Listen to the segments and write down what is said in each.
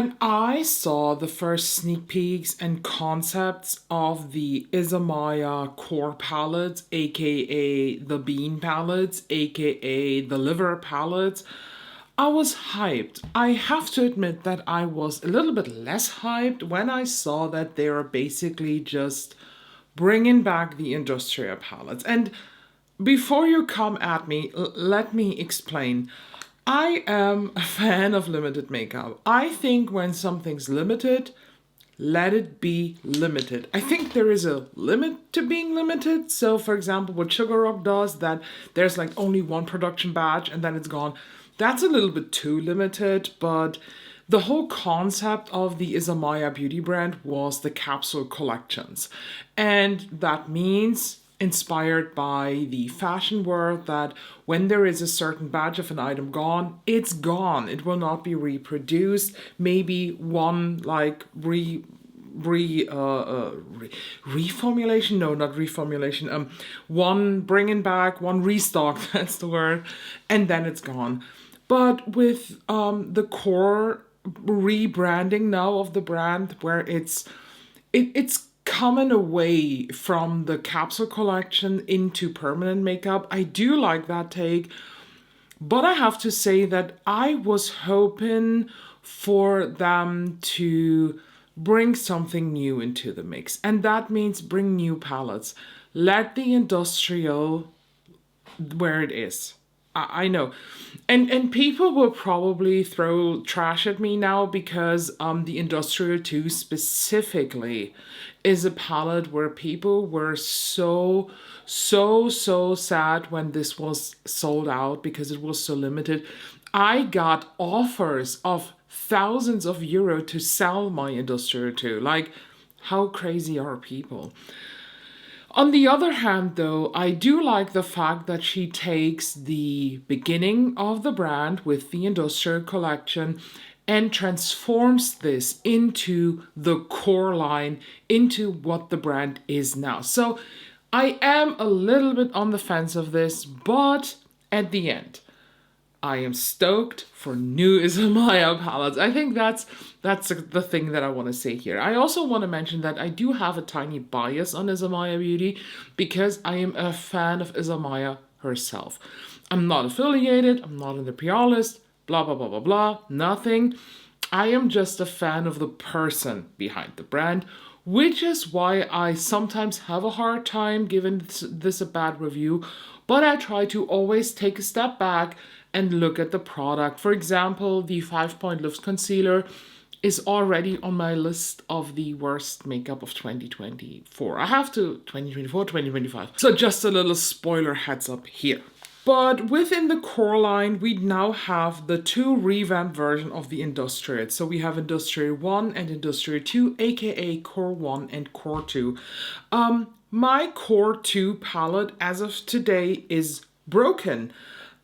When I saw the first sneak peeks and concepts of the Isamaya core palettes, aka the bean palettes, aka the liver palettes, I was hyped. I have to admit that I was a little bit less hyped when I saw that they are basically just bringing back the industrial palettes. And before you come at me, let me explain. I am a fan of limited makeup. I think when something's limited, let it be limited. I think there is a limit to being limited. So, for example, what Sugar Rock does, that there's like only one production batch and then it's gone. That's a little bit too limited, but the whole concept of the Isamaya beauty brand was the capsule collections. And that means inspired by the fashion world that when there is a certain batch of an item gone, it's gone. It will not be reproduced. Maybe one like reformulation, no, not reformulation, one bringing back, one restock, that's the word, and then it's gone. But with the core rebranding now of the brand, where it's coming away from the capsule collection into permanent makeup, I do like that take. But I have to say that I was hoping for them to bring something new into the mix, and that means bring new palettes. Let the industrial where it is. I know. And people will probably throw trash at me now because the Industrial 2 specifically is a palette where people were so sad when this was sold out because it was so limited. I got offers of thousands of euro to sell my Industrial 2. Like, how crazy are people? On the other hand, though, I do like the fact that she takes the beginning of the brand with the Industrial Collection and transforms this into the core line, into what the brand is now. So I am a little bit on the fence of this, but at the end, I am stoked for new Isamaya palettes. I think that's the thing that I want to say here. I also want to mention that I do have a tiny bias on Isamaya Beauty because I am a fan of Isamaya herself. I'm not affiliated, I'm not in the PR list, blah blah blah blah blah, nothing. I am just a fan of the person behind the brand, which is why I sometimes have a hard time giving this a bad review, but I try to always take a step back and look at the product. For example, the 5-point Lift Concealer is already on my list of the worst makeup of 2024. I have to 2024, 2025. So just a little spoiler heads up here. But within the core line, we now have the two revamped versions of the Industrial. So we have Industrial 1 and Industrial 2, aka Core 1 and Core 2. My Core 2 palette as of today is broken.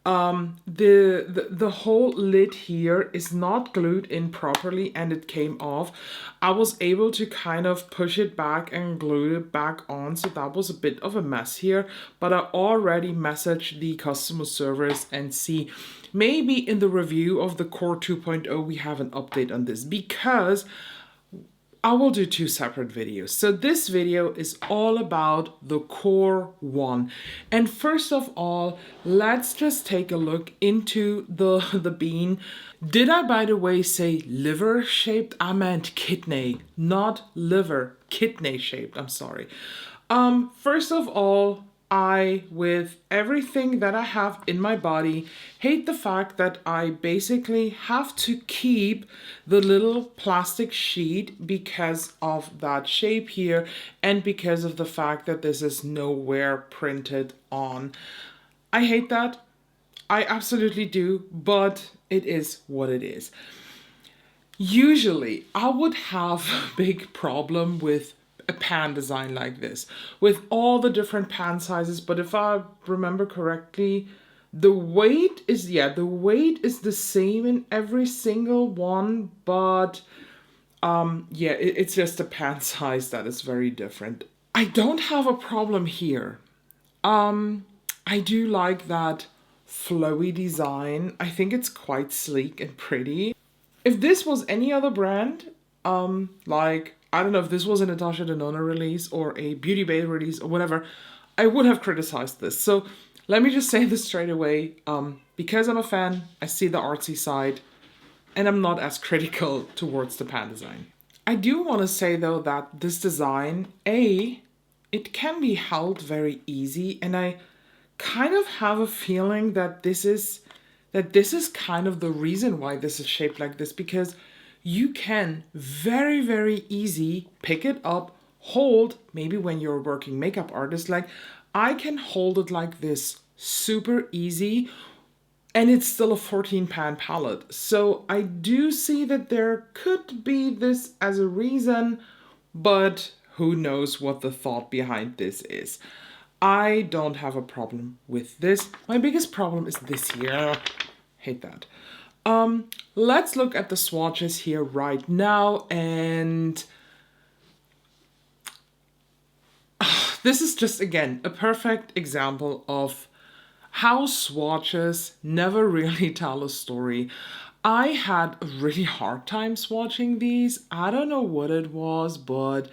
The whole lid here is not glued in properly and it came off. I was able to kind of push it back and glue it back on, so that was a bit of a mess here, but I already messaged the customer service and see maybe in the review of the Core 2.0 we have an update on this, because I will do two separate videos. So this video is all about the Core 1. And first of all, let's just take a look into the bean. Did I, by the way, say liver shaped? I meant kidney, not liver, kidney shaped, I'm sorry. First of all, I, with everything that I have in my body, hate the fact that I basically have to keep the little plastic sheet because of that shape here and because of the fact that this is nowhere printed on. I hate that. I absolutely do, but it is what it is. Usually, I would have a big problem with a pan design like this with all the different pan sizes, but if I remember correctly, the weight is the same in every single one, but it's just a pan size that is very different. I don't have a problem here. I do like that flowy design. I think it's quite sleek and pretty. If this was any other brand, like, I don't know, if this was a Natasha Denona release or a Beauty Bay release or whatever, I would have criticized this. So let me just say this straight away. Because I'm a fan, I see the artsy side, and I'm not as critical towards the pan design. I do want to say though that this design, it can be held very easy, and I kind of have a feeling that this is kind of the reason why this is shaped like this, because you can very, very easy pick it up, hold, maybe when you're a working makeup artist, like I can hold it like this super easy, and it's still a 14 pan palette. So I do see that there could be this as a reason, but who knows what the thought behind this is. I don't have a problem with this. My biggest problem is this here. Hate that. Let's look at the swatches here right now, and this is just, again, a perfect example of how swatches never really tell a story. I had a really hard time swatching these. I don't know what it was, but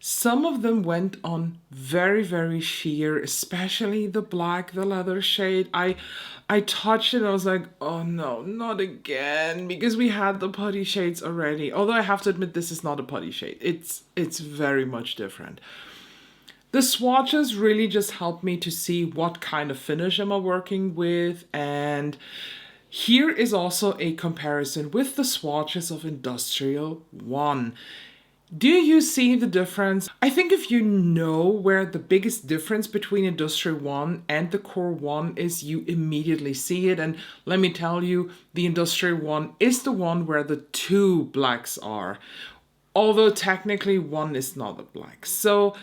some of them went on very, very sheer, especially the black, the leather shade. I touched it and I was like, oh no, not again, because we had the putty shades already. Although I have to admit, this is not a putty shade. It's very much different. The swatches really just help me to see what kind of finish am I working with, and here is also a comparison with the swatches of Industrial One. Do you see the difference? I think if you know where the biggest difference between Industrial One and the Core One is, you immediately see it. And let me tell you, the Industrial One is the one where the two blacks are. Although technically one is not a black. So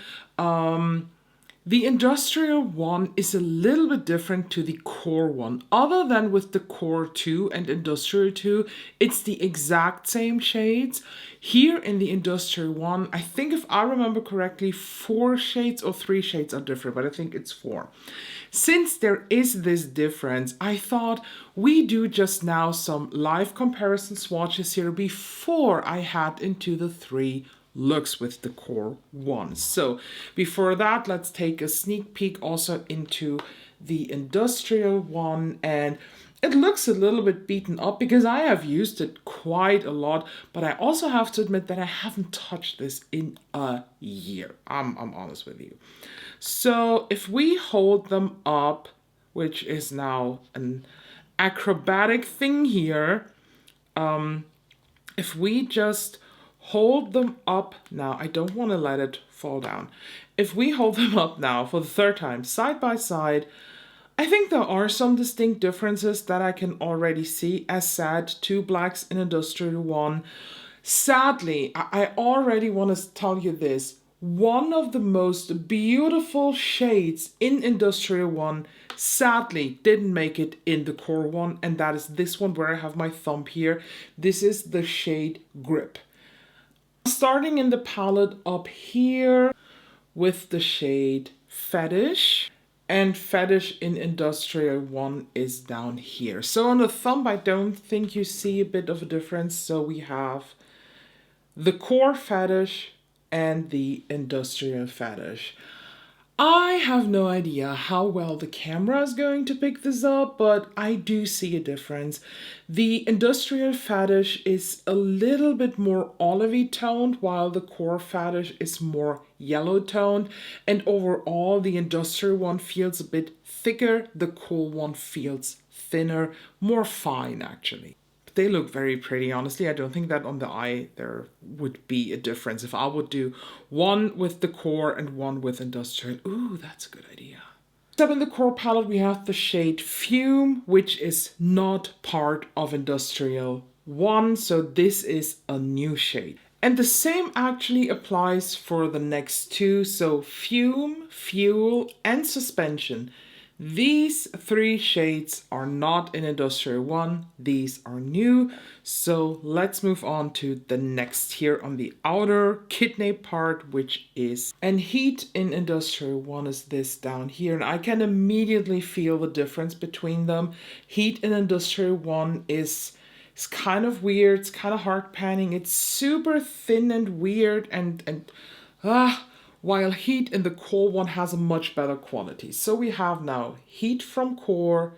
the Industrial One is a little bit different to the Core One. Other than with the Core 2 and Industrial 2, it's the exact same shades. Here in the Industrial One, I think if I remember correctly, 4 shades or 3 shades are different, but I think it's 4. Since there is this difference, I thought we do just now some live comparison swatches here before I head into the 3 looks with the Core One. So before that, let's take a sneak peek also into the Industrial One, and it looks a little bit beaten up because I have used it quite a lot, but I also have to admit that I haven't touched this in a year. I'm honest with you. So if we hold them up, which is now an acrobatic thing here, if we just hold them up now, I don't want to let it fall down. If we hold them up now for the 3rd time, side by side, I think there are some distinct differences that I can already see. As said, 2 blacks in Industrial One. Sadly, I already want to tell you this. One of the most beautiful shades in Industrial One sadly didn't make it in the Core One, and that is this one where I have my thumb here. This is the shade Grip. Starting in the palette up here with the shade Fetish, and Fetish in Industrial One is down here. So on the thumb, I don't think you see a bit of a difference. So we have the Core Fetish and the Industrial Fetish. I have no idea how well the camera is going to pick this up, but I do see a difference. The Industrial Fetish is a little bit more olivey toned, while the Core Fetish is more yellow toned. And overall, the Industrial One feels a bit thicker, the Core One feels thinner, more fine actually. They look very pretty, honestly. I don't think that on the eye there would be a difference. If I would do one with the Core and one with Industrial, ooh, that's a good idea. Up in the Core palette, we have the shade Fume, which is not part of Industrial One, so this is a new shade. And the same actually applies for the next 2, so Fume, Fuel, and Suspension. These 3 shades are not in Industrial One, these are new. So let's move on to the next here on the outer kidney part, which is, and Heat in Industrial One is this down here. And I can immediately feel the difference between them. Heat in Industrial One is It's kind of weird. It's kind of hard panning. It's super thin and weird while Heat in the core one has a much better quality. So we have now Heat from core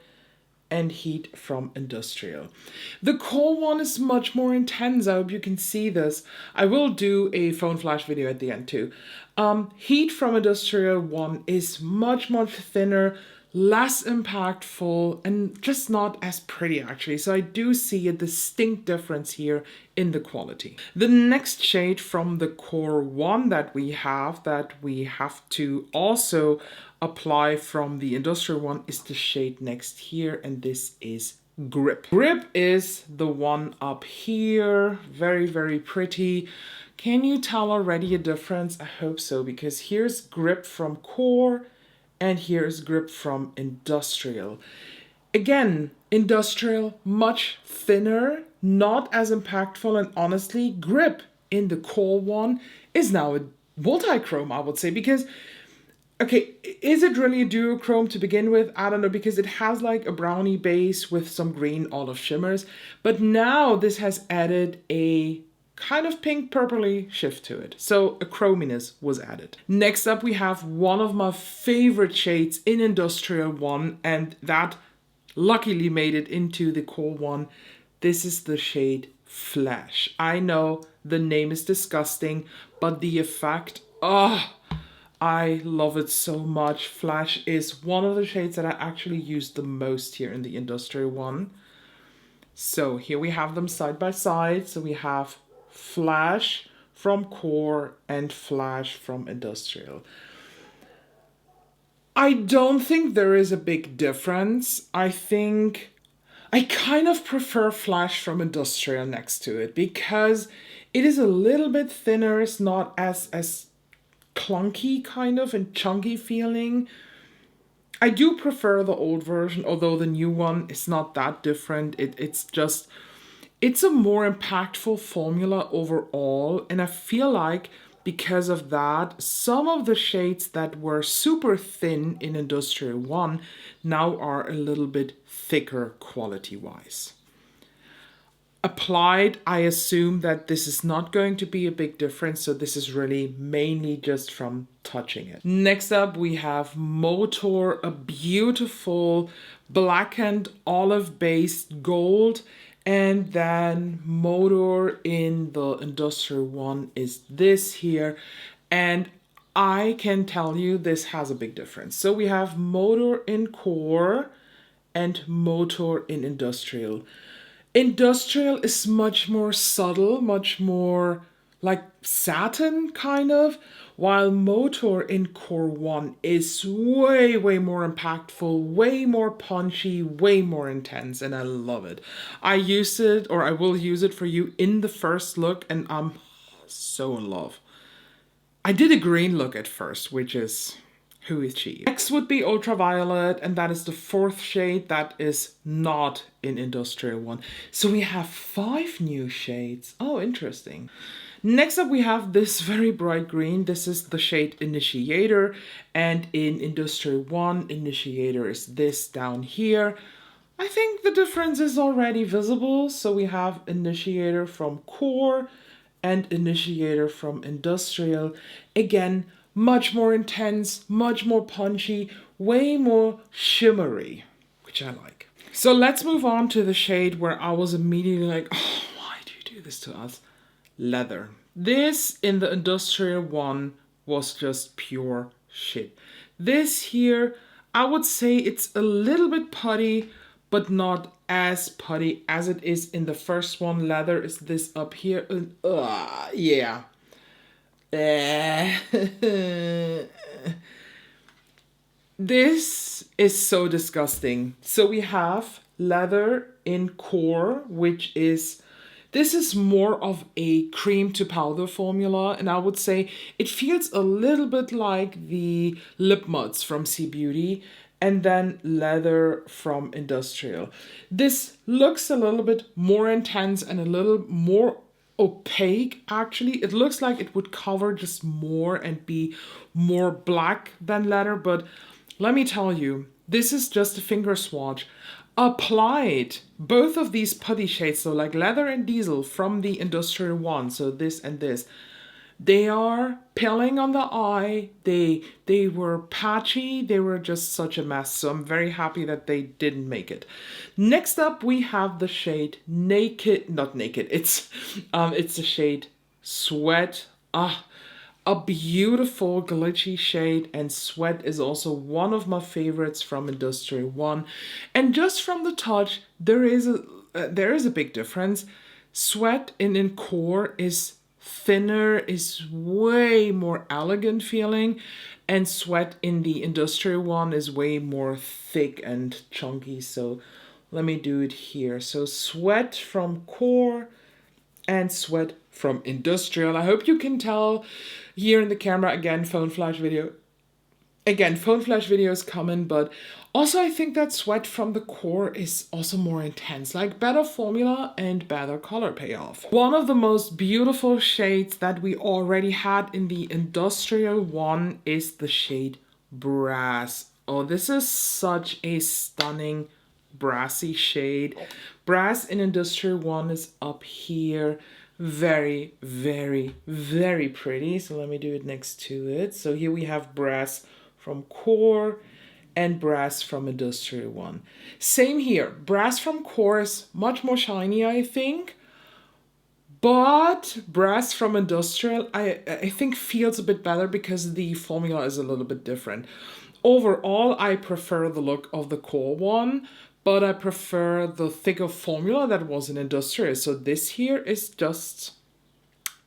and Heat from industrial. The core one is much more intense. I hope you can see this. I will do a phone flash video at the end too. Heat from industrial one is much thinner, less impactful, and just not as pretty actually. So I do see a distinct difference here in the quality. The next shade from the core one that we have to also apply from the industrial one is the shade next here, and this is Grip. Grip is the one up here. Very pretty. Can you tell already a difference? I hope so, because here's Grip from core and here's Grip from industrial. Again, industrial much thinner, not as impactful, and honestly, Grip in the core one is now a multi-chrome, I would say, because okay, is it really a duochrome to begin with? I don't know, because it has like a brownie base with some green olive shimmers, but now this has added a kind of pink purpley shift to it. So a chrominess was added. Next up, we have one of my favorite shades in industrial one, and that luckily made it into the core one. This is the shade Flash. I know the name is disgusting, but the effect, I love it so much. Flash is one of the shades that I actually use the most here in the industrial one. So here we have them side by side. So we have Flash from core and Flash from industrial. I don't think there is a big difference. I think I kind of prefer Flash from industrial next to it because it is a little bit thinner. It's not as clunky kind of and chunky feeling. I do prefer the old version, although the new one is not that different. It's a more impactful formula overall, and I feel like because of that, some of the shades that were super thin in Industrial 1 now are a little bit thicker quality-wise. Applied, I assume that this is not going to be a big difference, so this is really mainly just from touching it. Next up, we have Motor, a beautiful blackened olive-based gold. And then Motor in the Industrial 1 is this here. And I can tell you this has a big difference. So we have Motor in core and Motor in industrial. Industrial is much more subtle, much more like satin kind of, while Motor in core 1 is way more impactful, way more punchy, way more intense, and I love it. I use it, or I will use it for you in the first look, and I'm so in love. I did a green look at first, which is, who is she? Next would be Ultraviolet, and that is the fourth shade that is not in Industrial 1. So we have 5 new shades. Oh, interesting. Next up, we have this very bright green. This is the shade Initiator, and in Industrial 1, Initiator is this down here. I think the difference is already visible. So we have Initiator from core and Initiator from industrial. Again, much more intense, much more punchy, way more shimmery, which I like. So let's move on to the shade where I was immediately like, oh, why do you do this to us? Leather. This in the industrial 1 was just pure shit. This here, I would say it's a little bit putty, but not as putty as it is in the first one. Leather is this up here. Yeah. This is so disgusting. So we have leather in core, which is, this is more of a cream to powder formula, and I would say it feels a little bit like the lip muds from C Beauty, and then leather from industrial. This looks a little bit more intense and a little more opaque actually. It looks like it would cover just more and be more black than leather, but let me tell you, this is just a finger swatch. applied both of these putty shades, so like Leather and Diesel from the Industrial One, so this and this, they are peeling on the eye. They were patchy. They were just such a mess. So I'm very happy that they didn't make it. Next up, we have the shade Naked, not Naked. It's the shade Sweat. A beautiful glitchy shade, and Sweat is also one of my favorites from Industrial One. And just from the touch, there is a big difference. Sweat in core is thinner, is way more elegant feeling, and Sweat in the Industrial One is way more thick and chunky. So let me do it here. So Sweat from core and Sweat from Industrial. I hope you can tell here in the camera. Again, phone flash video. Again, phone flash video is coming, but also I think that Sweat from the core is also more intense, like better formula and better color payoff. One of the most beautiful shades that we already had in the Industrial One is the shade Brass. Oh, this is such a stunning brassy shade. Brass in Industrial One is up here. Very, very, very pretty. So let me do it next to it. So here we have Brass from core and Brass from Industrial One. Same here. Brass from core is much more shiny, I think. But Brass from Industrial, I think feels a bit better because the formula is a little bit different. Overall, I prefer the look of the core one, but I prefer the thicker formula that was in Industrial. So this here is just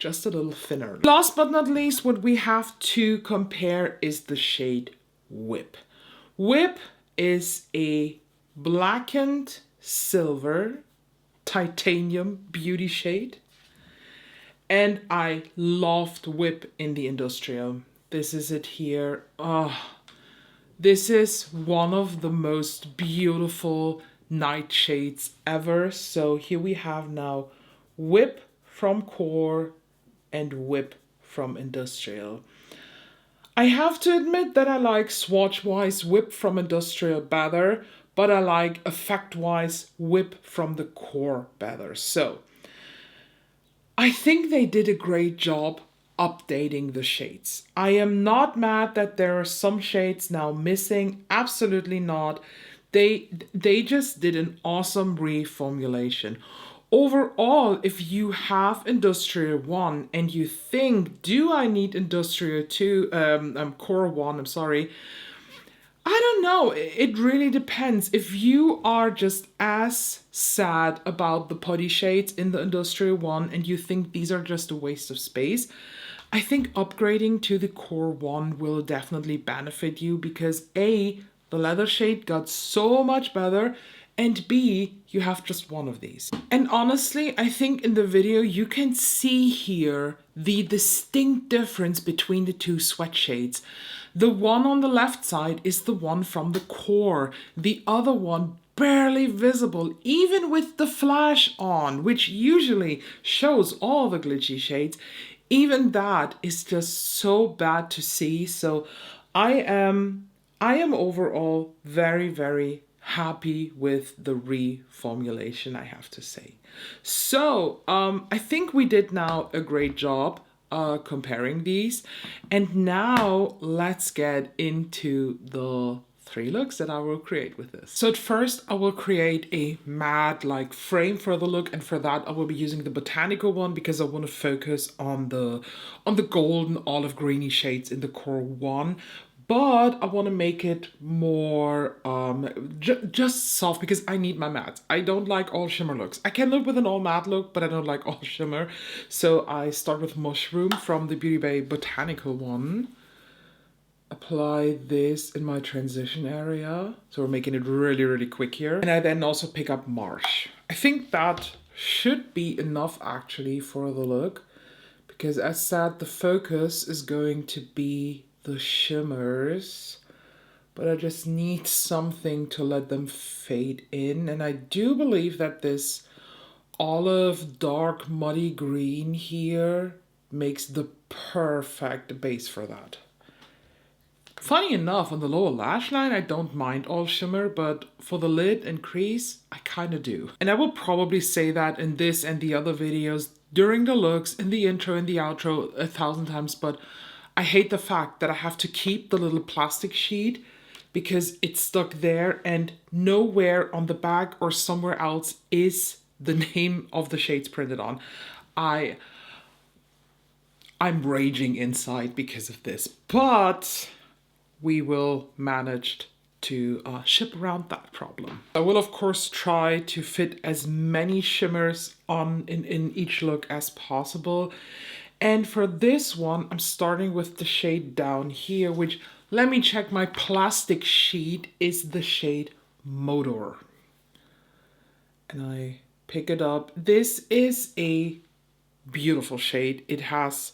a little thinner. Last but not least, what we have to compare is the shade Whip. Whip is a blackened silver titanium beauty shade. And I loved Whip in the Industrial. This is it here. Oh, this is one of the most beautiful night shades ever. So here we have now Whip from core and Whip from Industrial. I have to admit that I like swatch-wise Whip from Industrial better, but I like effect-wise Whip from the core better. So I think they did a great job updating the shades. I am not mad that there are some shades now missing. Absolutely not. They just did an awesome reformulation. Overall, if you have Industrial 1 and you think, do I need Industrial 2, Core 1, I'm sorry. I don't know, it really depends. If you are just as sad about the putty shades in the Industrial 1 and you think these are just a waste of space, I think upgrading to the Core 1 will definitely benefit you because A, the leather shade got so much better, and B, you have just one of these. And honestly, I think in the video you can see here the distinct difference between the two sweat shades. The one on the left side is the one from the core. The other one barely visible, even with the flash on, which usually shows all the glitchy shades. Even that is just so bad to see. So I am overall very, very happy with the reformulation, I have to say. So I think we did now a great job comparing these, and now let's get into the 3 looks that I will create with this. So at first I will create a matte like frame for the look, and for that I will be using the botanical one because I want to focus on the golden olive greeny shades in the core 1. But I want to make it more just soft because I need my matte. I don't like all shimmer looks. I can live with an all matte look, but I don't like all shimmer. So I start with Mushroom from the Beauty Bay Botanical one. Apply this in my transition area. So we're making it really, really quick here. And I then also pick up Marsh. I think that should be enough actually for the look. Because as said, the focus is going to be the shimmers, but I just need something to let them fade in. And I do believe that this olive dark muddy green here makes the perfect base for that. Funny enough, on the lower lash line, I don't mind all shimmer, but for the lid and crease, I kind of do. And I will probably say that in this and the other videos, during the looks, in the intro, in the outro, 1,000 times, but I hate the fact that I have to keep the little plastic sheet because it's stuck there and nowhere on the back or somewhere else is the name of the shades printed on. I'm raging inside because of this, but we will manage to ship around that problem. I will of course try to fit as many shimmers on in each look as possible. And for this one, I'm starting with the shade down here, which, let me check, my plastic sheet is the shade Motor. And I pick it up. This is a beautiful shade. It has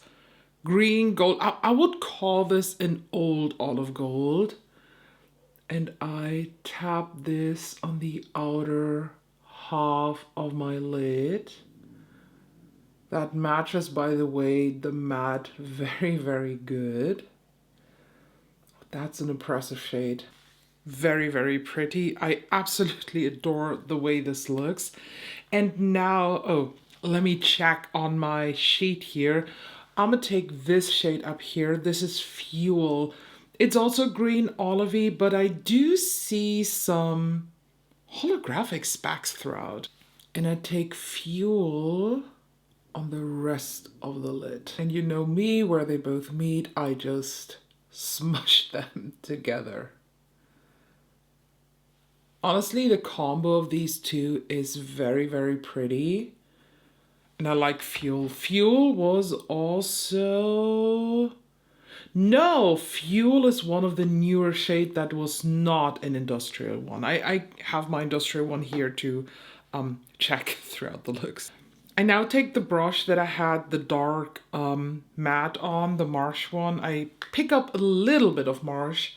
green, gold. I would call this an old olive gold. And I tap this on the outer half of my lid. That matches, by the way, the matte very, very good. That's an impressive shade. Very, very pretty. I absolutely adore the way this looks. And now, oh, let me check on my sheet here. I'm gonna take this shade up here. This is Fuel. It's also green olivey, but I do see some holographic specks throughout. And I take Fuel on the rest of the lid. And you know me, where they both meet, I just smush them together. Honestly, the combo of these two is very, very pretty. And I like Fuel. Fuel was also... No, Fuel is one of the newer shade that was not an industrial one. I have my industrial one here to check throughout the looks. I now take the brush that I had the dark matte on, the Marsh one. I pick up a little bit of Marsh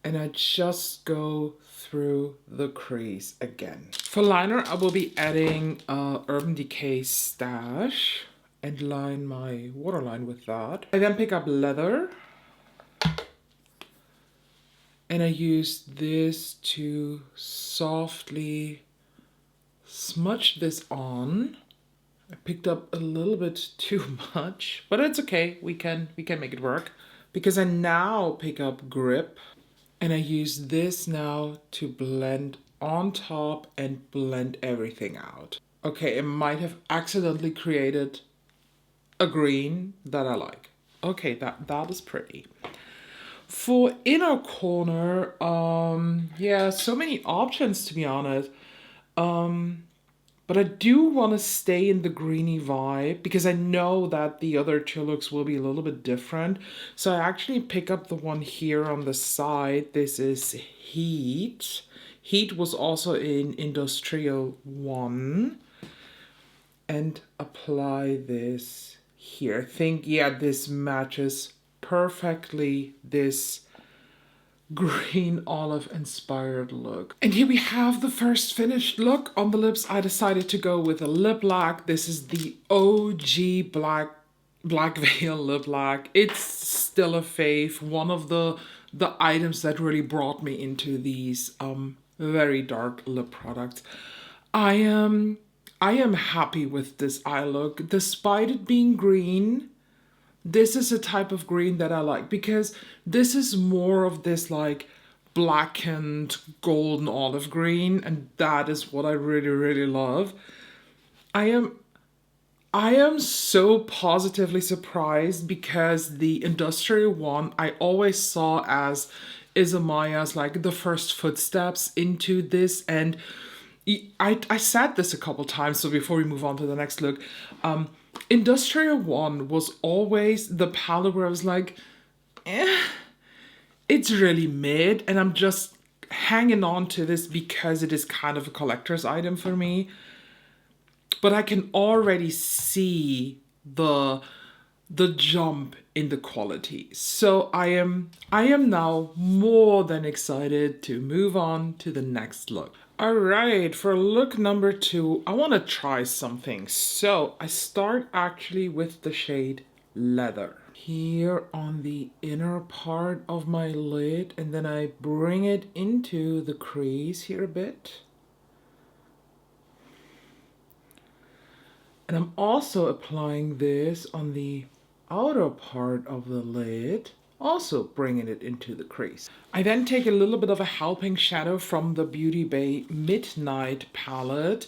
and I just go through the crease again. For liner, I will be adding Urban Decay Stash and line my waterline with that. I then pick up Leather and I use this to softly smudge this on. I picked up a little bit too much, but it's okay. We can make it work. Because I now pick up Grip and I use this now to blend on top and blend everything out. Okay, it might have accidentally created a green that I like. Okay, that is pretty. For inner corner, yeah, so many options to be honest. But I do want to stay in the greeny vibe because I know that the other two looks will be a little bit different. So I actually pick up the one here on the side. This is Heat. Heat was also in Industrial 1. And apply this here. I think, yeah, this matches perfectly this green olive inspired look. And here we have the first finished look. On the lips, I decided to go with a lip lac. This is the OG Black Veil lip lac. It's still a fave. One of the items that really brought me into these very dark lip products. I am happy with this eye look, despite it being green. This is a type of green that I like because this is more of this like blackened golden olive green, and that is what I really, really love. I am so positively surprised because the industrial one I always saw as Isamaya's like the first footsteps into this, and I said this a couple times, so before we move on to the next look, Industrial 1 was always the palette where I was like, it's really mid, and I'm just hanging on to this because it is kind of a collector's item for me. But I can already see the jump in the quality. So I am now more than excited to move on to the next look. All right, for look number 2, I want to try something. So I start actually with the shade leather. Here on the inner part of my lid, and then I bring it into the crease here a bit. And I'm also applying this on the outer part of the lid, also bringing it into the crease. I then take a little bit of a helping shadow from the Beauty Bay Midnight palette.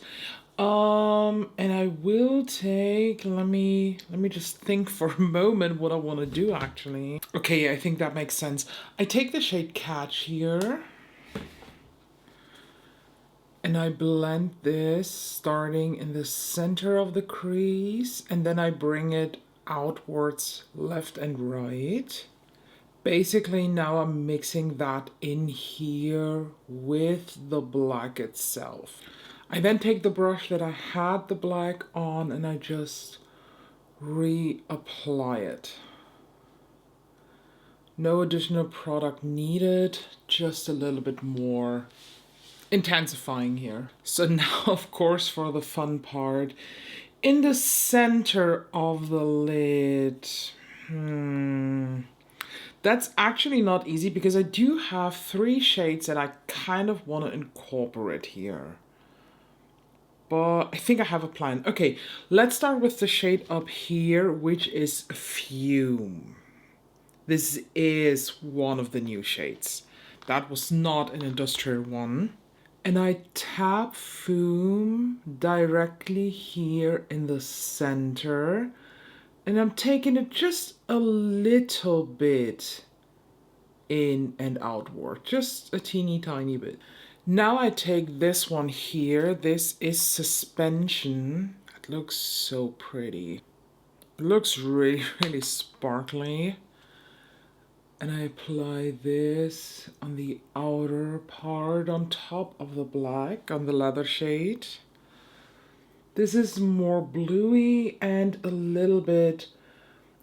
And I will take, let me just think for a moment what I want to do actually. Okay, I think that makes sense. I take the shade Catch here. And I blend this starting in the center of the crease, and then I bring it outwards left and right. Basically now I'm mixing that in here with the black itself. I then take the brush that I had the black on and I just reapply it. No additional product needed, just a little bit more intensifying here. So now, of course, for the fun part, in the center of the lid, that's actually not easy because I do have 3 shades that I kind of want to incorporate here. But I think I have a plan. Okay, let's start with the shade up here, which is Fume. This is one of the new shades. That was not an industrial one. And I tap Fume directly here in the center. And I'm taking it just a little bit in and outward. Just a teeny tiny bit. Now I take this one here. This is Suspension. It looks so pretty. It looks really, really sparkly. And I apply this on the outer part on top of the black, on the leather shade. This is more bluey and a little bit,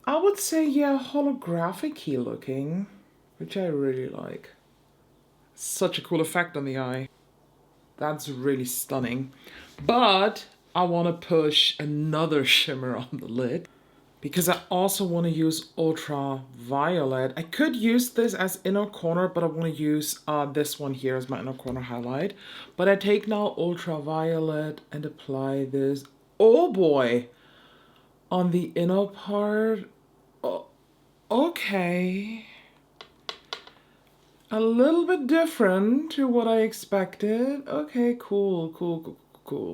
I would say, yeah, holographic-y looking, which I really like. Such a cool effect on the eye. That's really stunning. But I want to push another shimmer on the lid, because I also want to use Ultraviolet. I could use this as inner corner, but I want to use this one here as my inner corner highlight. But I take now Ultraviolet and apply this, oh boy, on the inner part. Oh, okay. A little bit different to what I expected. Okay, cool.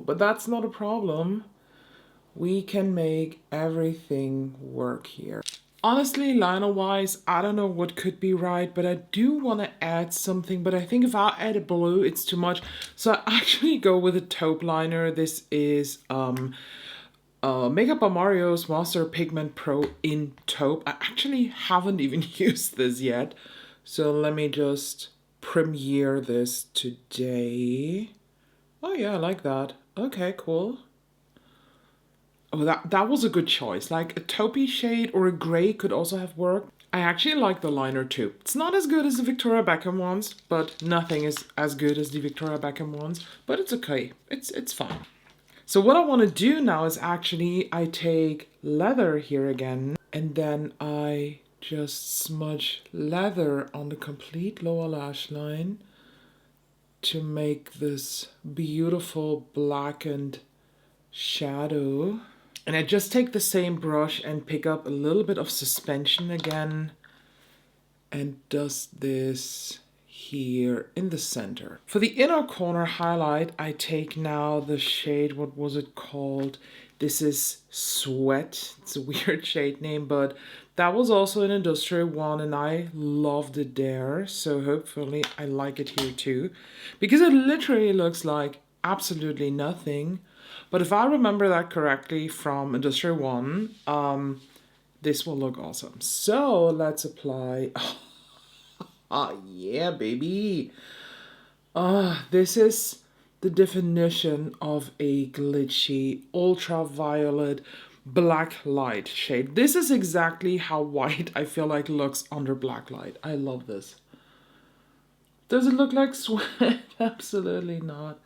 But that's not a problem. We can make everything work here. Honestly, liner-wise, I don't know what could be right, but I do want to add something, but I think if I add a blue, it's too much. So I actually go with a taupe liner. This is Makeup by Mario's Master Pigment Pro in taupe. I actually haven't even used this yet. So let me just premiere this today. Oh yeah, I like that. Okay, cool. Oh, that was a good choice. Like a taupey shade or a gray could also have worked. I actually like the liner too. It's not as good as the Victoria Beckham ones, but nothing is as good as the Victoria Beckham ones. But it's okay. It's fine. So what I want to do now is actually I take leather here again, and then I just smudge leather on the complete lower lash line to make this beautiful blackened shadow. And I just take the same brush and pick up a little bit of Suspension again and dust this here in the center. For the inner corner highlight, I take now the shade, what was it called? This is Sweat. It's a weird shade name, but that was also an industrial one and I loved it there. So hopefully I like it here too, because it literally looks like absolutely nothing. But if I remember that correctly from Industrial 1, this will look awesome. So let's apply. Oh, yeah, baby. This is the definition of a glitchy, ultraviolet, black light shade. This is exactly how white I feel like looks under black light. I love this. Does it look like sweat? Absolutely not.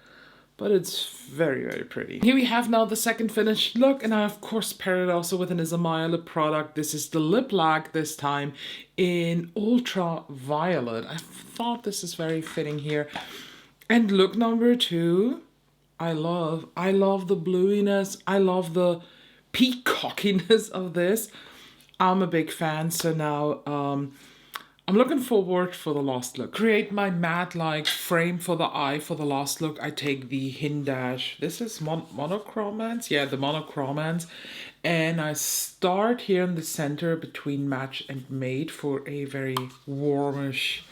but it's very, very pretty. Here we have now the second finished look, and I of course paired it also with an Isamaya lip product. This is the Lip Lac, this time in Ultra Violet. I thought this is very fitting here. And look number 2, I love the bluiness. I love the peacockiness of this. I'm a big fan, so now I'm looking forward for the last look. Create my matte-like frame for the eye for the last look. I take the Hindash. This is monochromance. Yeah, the monochromance. And I start here in the center between match and mate for a very warmish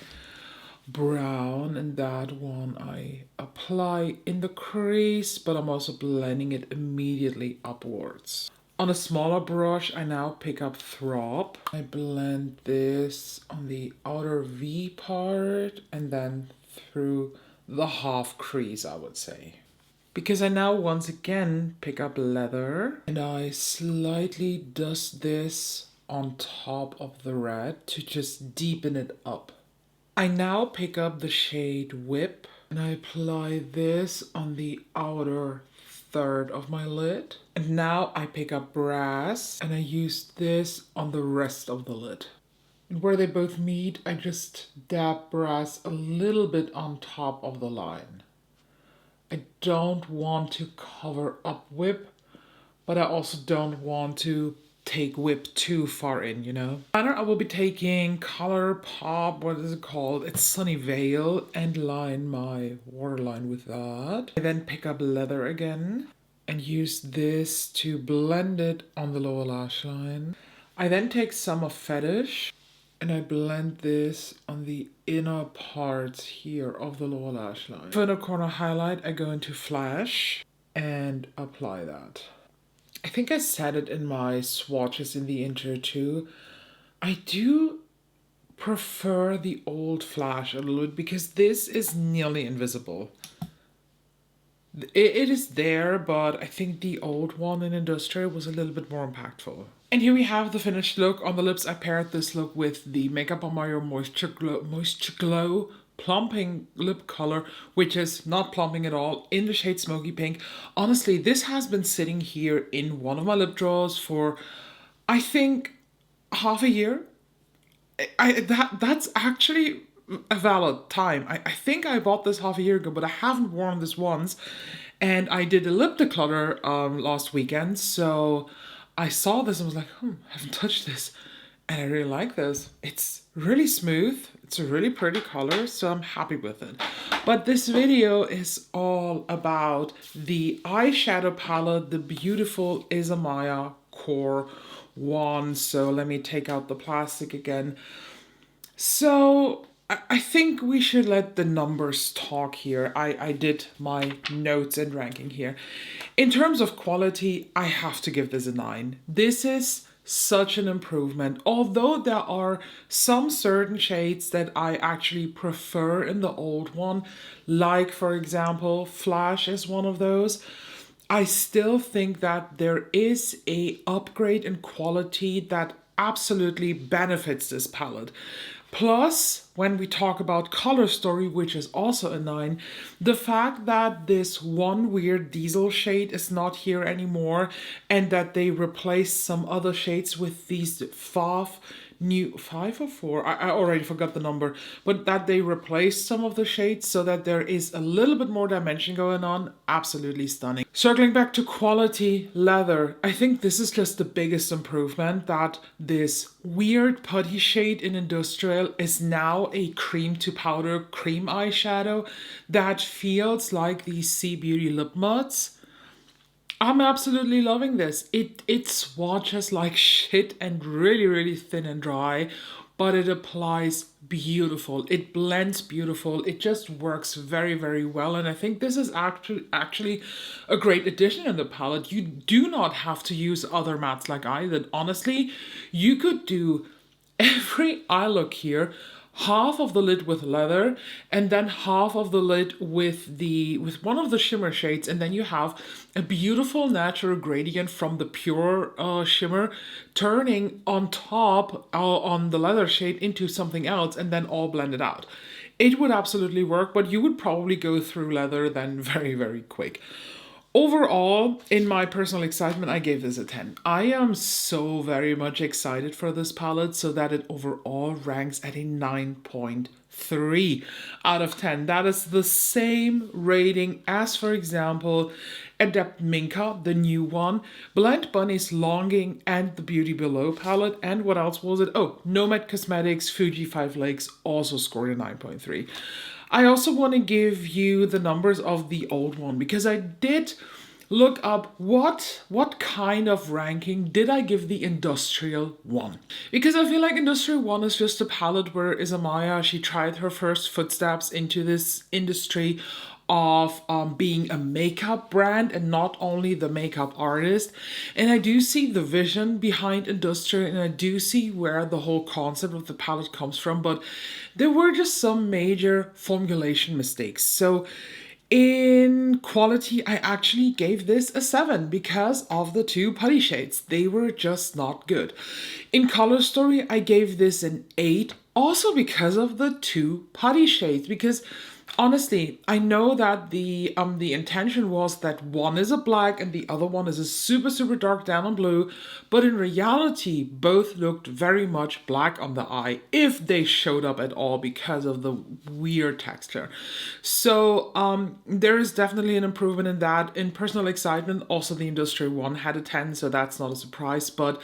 brown. And that one I apply in the crease, but I'm also blending it immediately upwards. On a smaller brush, I now pick up Throb. I blend this on the outer V part and then through the half crease, I would say. Because I now once again pick up Leather and I slightly dust this on top of the red to just deepen it up. I now pick up the shade Whip and I apply this on the outer third of my lid. And now I pick up Brass and I use this on the rest of the lid. And where they both meet, I just dab Brass a little bit on top of the line. I don't want to cover up Whip, but I also don't want to take Whip too far in, you know. I will be taking Color Pop, what is it called? It's Sunny Veil, and line my waterline with that. I then pick up Leather again and use this to blend it on the lower lash line. I then take some of Fetish and I blend this on the inner parts here of the lower lash line. For the corner highlight, I go into Flash and apply that. I think I said it in my swatches in the intro too. I do prefer the old Flash a little bit because this is nearly invisible. It is there, but I think the old one in Industrial was a little bit more impactful. And here we have the finished look. On the lips, I paired this look with the Makeup on Mario Moisture Glow plumping lip color, which is not plumping at all, in the shade Smoky Pink. Honestly, this has been sitting here in one of my lip drawers for, I think, half a year. That's actually a valid time. I think I bought this half a year ago, but I haven't worn this once. And I did a lip declutter last weekend, so I saw this and was like, I haven't touched this. And I really like this. It's really smooth. It's a really pretty color, so I'm happy with it. But this video is all about the eyeshadow palette, the beautiful Isamaya Core 1. So let me take out the plastic again. So I think we should let the numbers talk here. I did my notes and ranking here. In terms of quality, I have to give this a 9. This is such an improvement. Although there are some certain shades that I actually prefer in the old one, like for example, Flash is one of those. I still think that there is a upgrade in quality that absolutely benefits this palette. Plus, when we talk about Color Story, which is also a 9, the fact that this one weird diesel shade is not here anymore and that they replaced some other shades with these 5 or 4, I already forgot the number, but that they replaced some of the shades so that there is a little bit more dimension going on, absolutely stunning. Circling back to quality, Leather, I think this is just the biggest improvement, that this weird putty shade in Industrial is now a cream to powder cream eyeshadow that feels like these Sea Beauty lip muds. I'm absolutely loving this. It swatches like shit and really thin and dry, but it applies beautiful. It blends beautiful. It just works very well. And I think this is actually a great addition in the palette. You do not have to use other mattes like I did. Honestly, you could do every eye look here, half of the lid with Leather and then half of the lid with one of the shimmer shades, and then you have a beautiful natural gradient from the pure shimmer turning on top on the Leather shade into something else and then all blended out. it would absolutely work, but you would probably go through leather then very, very quick. Overall, in my personal excitement, I gave this a 10. I am so very much excited for this palette so that it overall ranks at a 9.3 out of 10. That is the same rating as, for example, Adept Minka, the new one, Blend Bunny's Longing, and the Beauty Below palette. And what else was it? Oh, Nomad Cosmetics Fuji 5 Lakes also scored a 9.3. I also want to give you the numbers of the old one because I did look up what kind of ranking did I give the Industrial One. Because I feel like Industrial One is just a palette where Isamaya, she tried her first footsteps into this industry of being a makeup brand and not only the makeup artist. And I do see the vision behind Industrial and I do see where the whole concept of the palette comes from, but there were just some major formulation mistakes. So in quality, I actually gave this a 7 because of the two putty shades. They were just not good. In color story, I gave this an 8 also because of the two putty shades, because honestly, I know that the intention was that one is a black and the other one is a super, super dark denim blue, but in reality, both looked very much black on the eye if they showed up at all because of the weird texture. So there is definitely an improvement in that. In personal excitement, also the Industrial One had a 10, so that's not a surprise, but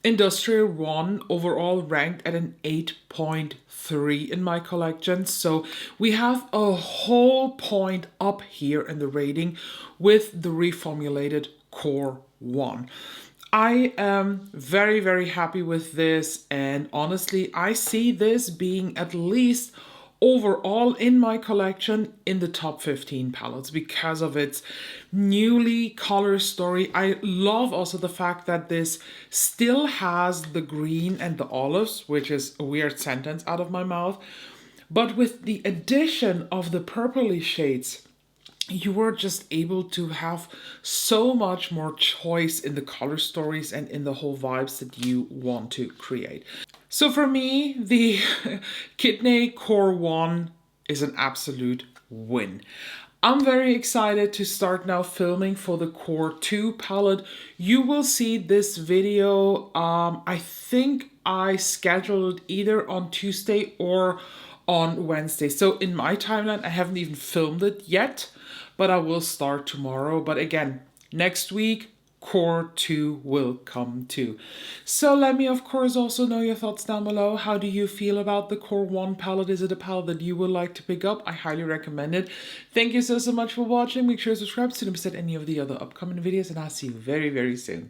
Industrial One overall ranked at an 8.3 in my collection. So we have a whole point up here in the rating with the reformulated Core One. I am very, very happy with this, and honestly, I see this being at least overall in my collection in the top 15 palettes because of its newly color story. I love also the fact that this still has the green and the olives, which is a weird sentence out of my mouth, but with the addition of the purpley shades, you were just able to have so much more choice in the color stories and in the whole vibes that you want to create. So for me, the Kidney Core One is an absolute win. I'm very excited to start now filming for the Core 2 palette. You will see this video, I think I scheduled either on Tuesday or on Wednesday. So in my timeline, I haven't even filmed it yet, but I will start tomorrow. But again, next week, Core 2 will come too. So let me, of course, also know your thoughts down below. How do you feel about the Core 1 palette? Is it a palette that you would like to pick up? I highly recommend it. Thank you so much for watching. Make sure to subscribe so you don't miss any of the other upcoming videos, and I'll see you very, very soon.